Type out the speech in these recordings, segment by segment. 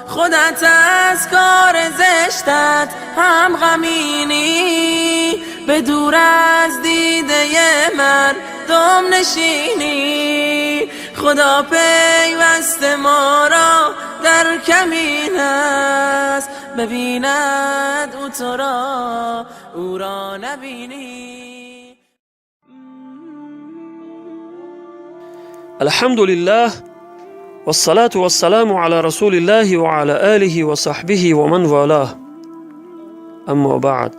خودت از کار زشتت هم غمینی، به دور از دیده من دم نشینی. خدا پیوست ما را در کمین است، ببیند او تو را او را نبینی. الحمد لله والصلاة والسلام على رسول الله وعلى آله وصحبه ومن والاه. اما بعد،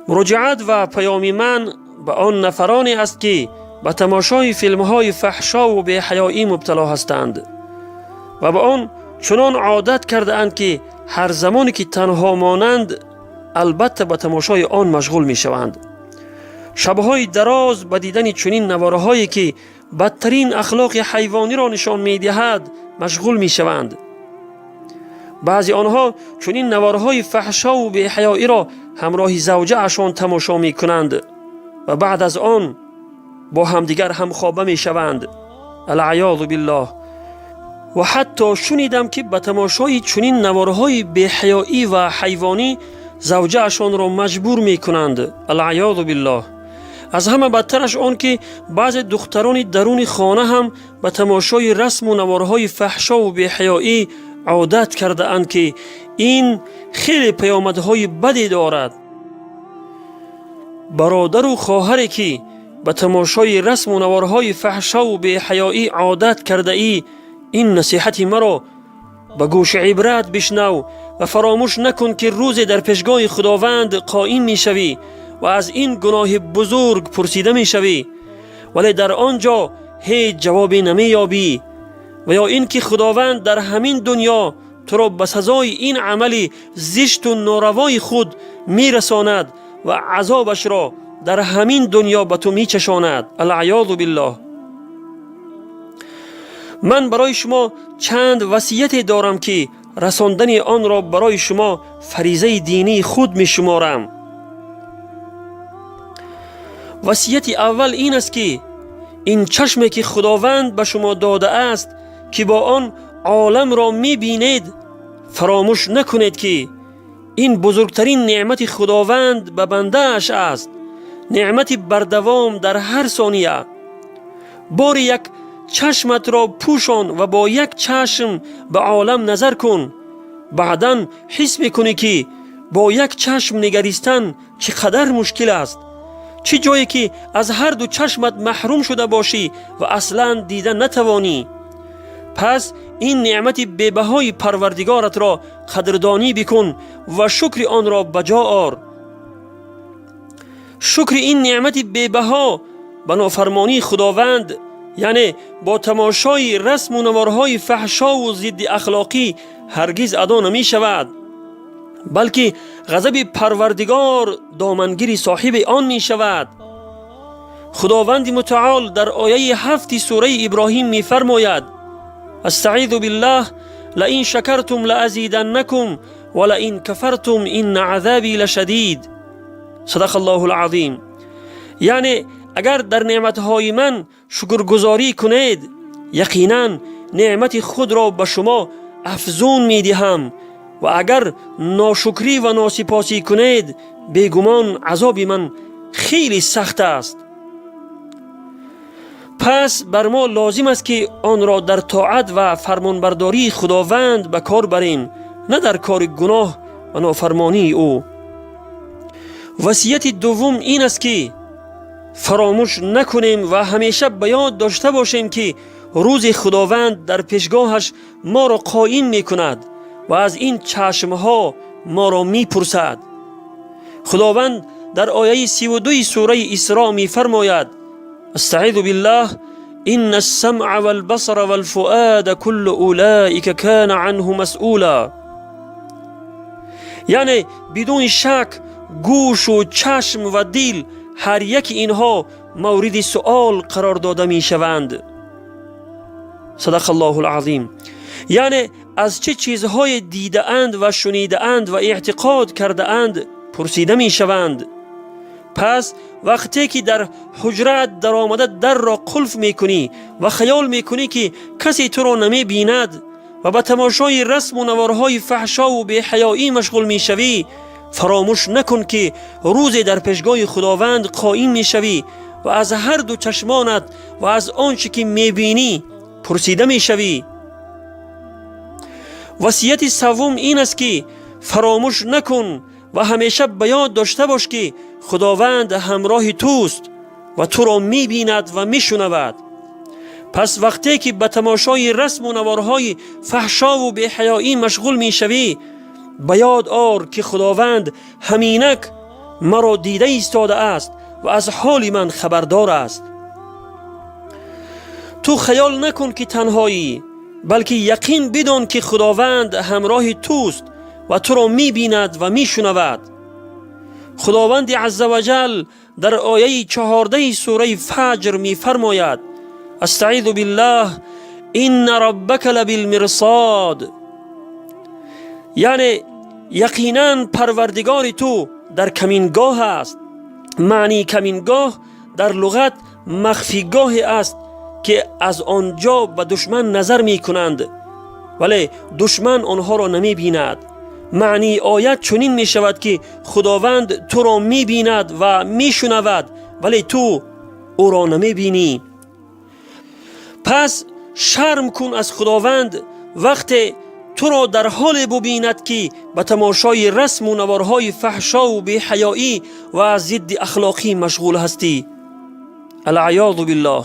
مراجعت و پیام من به آن نفرانی است که به تماشای فیلم‌های فحشا و بی‌حیایی مبتلا هستند و به آن چنان عادت کرده اند که هر زمانی که تنها مانند البته به تماشای آن مشغول می شوند. شب‌های دراز به دیدن چنین نواره‌هایی که بدترین اخلاق حیوانی را نشان می‌دهد مشغول می‌شوند. بعضی آنها چنین نواره‌های فحشا و بی‌حیایی را همراه زوجه‌شان تماشا می‌کنند و بعد از آن با همدیگر همخوابه می‌شوند. العیاذ بالله. و حتی شنیدم که به تماشای چنین نواره‌های بی‌حیایی و حیوانی زوجه‌شان را مجبور می‌کنند. العیاذ بالله. از همه بدترش آن که بعض دختران درون خانه هم به تماشای رسم و نوارهای فحشا و بی‌حیایی عادت کرده اند که این خیلی پیامدهای بدی دارد. برادر و خواهری که به تماشای رسم و نوارهای فحشا و بی‌حیایی عادت کرده ای، این نصیحت مرا به گوش عبرت بشنو و فراموش نکن که روز در پیشگاه خداوند قائم می شوی و از این گناه بزرگ پرسیده می شوی، ولی در آنجا هیچ جوابی نمی یابی، و یا این که خداوند در همین دنیا تو را به سزای این عمل زشت و ناروای خود می رساند و عذابش را در همین دنیا به تو می چشاند. العیاذ بالله. من برای شما چند وصیت دارم که رساندن آن را برای شما فریضه دینی خود می شمارم. وصیت اول این است که این چشمی که خداوند به شما داده است که با آن عالم را می بینید، فراموش نکنید که این بزرگترین نعمت خداوند به بنده اش است، نعمت بردوام در هر ثانیه. بار یک چشمت را پوشان و با یک چشم به عالم نظر کن، بعداً حس میکنی که با یک چشم نگریستن چقدر مشکل است، چه جایی که از هر دو چشمت محروم شده باشی و اصلاً دیدن نتوانی. پس این نعمت بی‌بهای پروردگارت را قدردانی بکن و شکر آن را بجا آر. شکر این نعمت بی‌بها به نافرمانی خداوند، یعنی با تماشای رسم و نوارهای فحشا و ضد اخلاقی، هرگز ادا نمی شود، بلکه غضب پروردگار دامنگیر صاحب آن می شود. خداوند متعال در آیه 7 سوره ابراهیم می فرماید: استعیذ بالله لئن شکرتم لازیدنکم ولئن کفرتم ان عذابی لشدید. صدق الله العظیم. یعنی اگر در نعمتهای من شکرگزاری کنید، یقینا نعمت خود را به شما افزون می دهم، و اگر ناشکری و ناسپاسی کنید، بیگمان عذاب من خیلی سخت است. پس بر ما لازم است که آن را در طاعت و فرمانبرداری خداوند به کار بریم، نه در کار گناه و نافرمانی او. وصیت دوم این است که فراموش نکنیم و همیشه به یاد داشته باشیم که روز خداوند در پیشگاهش ما را قائم می کند و از این چشمها ما را می پرسد. خداوند در آیه 32 سوره اسراء می فرماید: استعیذ بالله ان السمع والبصر والفؤاد كل اولئک کان عنه مسئولا. یعنی بدون شک گوش و چشم و دل، هر یک اینها مورد سؤال قرار داده می شوند. صدق الله العظیم. یعنی از چه چیزهای دیده اند و شنیده اند و اعتقاد کرده اند پرسیده می شوند. پس وقتی که در حجرت در آمده در را قلف می کنی و خیال می کنی که کسی تو را نمی بیند و به تماشای رسم و نوارهای فحشا و بی‌حیایی مشغول می شوی، فراموش نکن که روزی در پیشگاه خداوند قائم می شوی و از هر دو چشمانت و از آنچه که می بینی پرسیده می شوی. وصیت سوم این است که فراموش نکن و همیشه به یاد داشته باش که خداوند همراه توست و تو را می بیند و می شنود. پس وقتی که به تماشای رسم و نوارهای فحشا و بی‌حیایی مشغول می شوی، به یاد آر که خداوند همینک مرا دیده ایستاده است و از حال من خبردار است. تو خیال نکن که تنهایی، بلکه یقین بدان که خداوند همراه توست و تو را می بیند و می شنود. خداوند عزوجل در آیه 14 سوره فجر می فرماید: استعیذ بالله ان ربک لبالمرصاد، یعنی یقینا پروردگار تو در کمینگاه است. معنی کمینگاه در لغت مخفیگاه است که از آنجا به دشمن نظر می کنند ولی دشمن آنها را نمی بیند. معنی آیت چنین می شود که خداوند تو را می بیند و می شنود ولی تو او را نمی بینی. پس شرم کن از خداوند وقتی تو را در حال ببیند که به تماشای رسم و نوارهای فحشا و بی‌حیایی و ضد اخلاقی مشغول هستی. العیاذ بالله.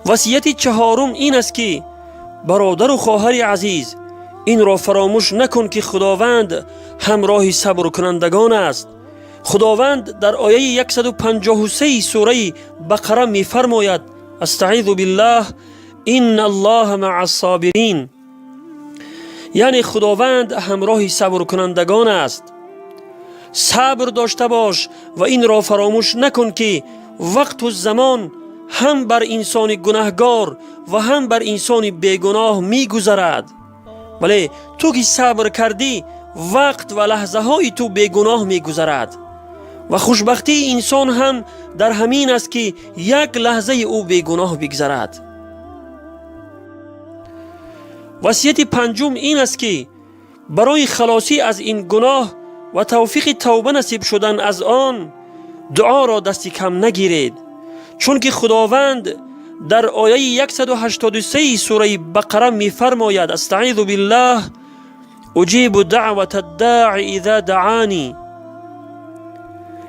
وصیت چهارم این است که برادر و خواهر عزیز، این را فراموش نکن که خداوند همراه صبر کنندگان است. خداوند در آیه 153 سوره بقره می فرماید: استعیذ بالله ان الله مع الصابرین، یعنی خداوند همراه صبر کنندگان است. صبر داشته باش و این را فراموش نکن که وقت و زمان هم بر انسان گناهگار و هم بر انسان بیگناه می گذرد، ولی تو که صبر کردی وقت و لحظه های تو بیگناه می گذرد و خوشبختی انسان هم در همین است که یک لحظه او بیگناه بگذرد. وصیت پنجم این است که برای خلاصی از این گناه و توفیق توبه نصیب شدن از آن دعا را دستی کم نگیرید، چون که خداوند در آیه 183 سوره بقره می فرماید: استعیذ بالله اجیب دعوت الداعی اذا دعانی،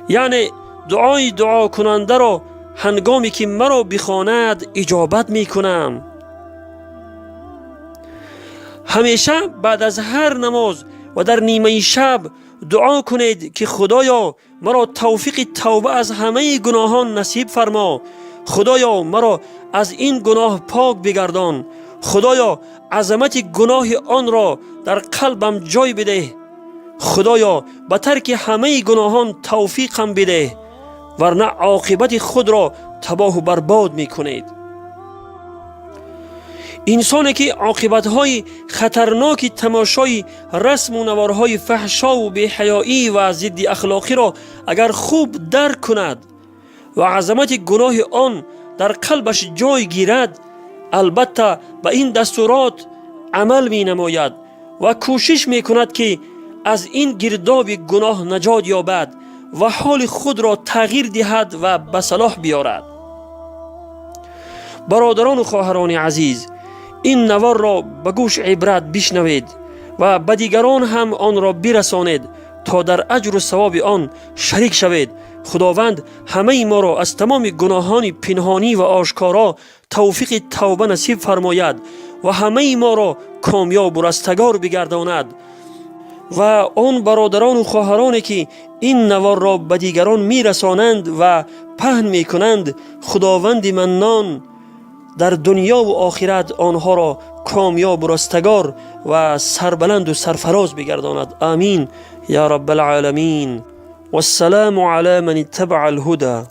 یعنی دعای دعا کننده را هنگامی که مرا بخواند اجابت می کنم. همیشه بعد از هر نماز و در نیمه شب دعا کنید که خدایا مرا توفیق توبه از همه گناهان نصیب فرما. خدایا مرا از این گناه پاک بگردان. خدایا عظمت گناه آن را در قلبم جای بده. خدایا به ترک همه گناهان توفیقم بده، ورنه عاقبت خود را تباه و برباد می کنید. انسانی که عاقبت‌های خطرناک تماشای رسم و نوارهای فحشا و بی‌حیایی و ضد اخلاقی را اگر خوب درک کند و عظمت گناه آن در قلبش جای گیرد، البته به این دستورات عمل می نماید و کوشش می کند که از این گرداب گناه نجات یابد و حال خود را تغییر دهد و به صلاح بیارد. برادران و خواهران عزیز، این نوار را به گوش عبرت بشنوید و به دیگران هم آن را برسانید تا در اجر و ثواب آن شریک شوید. خداوند همه ما را از تمام گناهان پنهانی و آشکارا توفیق توبه نصیب فرماید و همه ما را کامیاب و رستگار بگرداند. و آن برادران و خواهرانی که این نوار را به دیگران می رسانند و پهن می کنند، خداوند منان در دنیا و آخرت آنها را کامیاب و رستگار و سربلند و سرفراز بگرداند. آمین یا رب العالمین. والسلام علی من اتبع الهدى.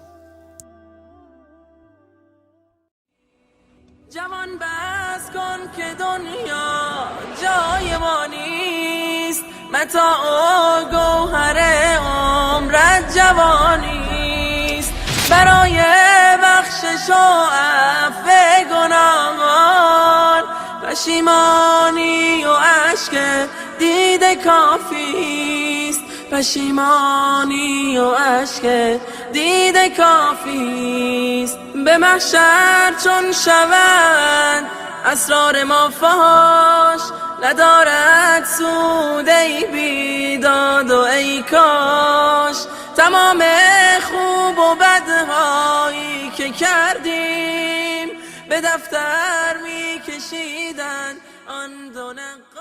جوان بس کن که دنیا جای ما نیست، متاع و گوهر عمرت جوانیست. برای بخشش و عفو گناهان پشیمانی و اشک دیده کافیست، پشیمانی و اشک دیده کافیست. به محشر چون شود اسرار ما فاش، ندارد سود ای بیداد و ای کاش. تمام خوب و بدهایی که کردیم به دفتر می کشیدن آن دو نقاش.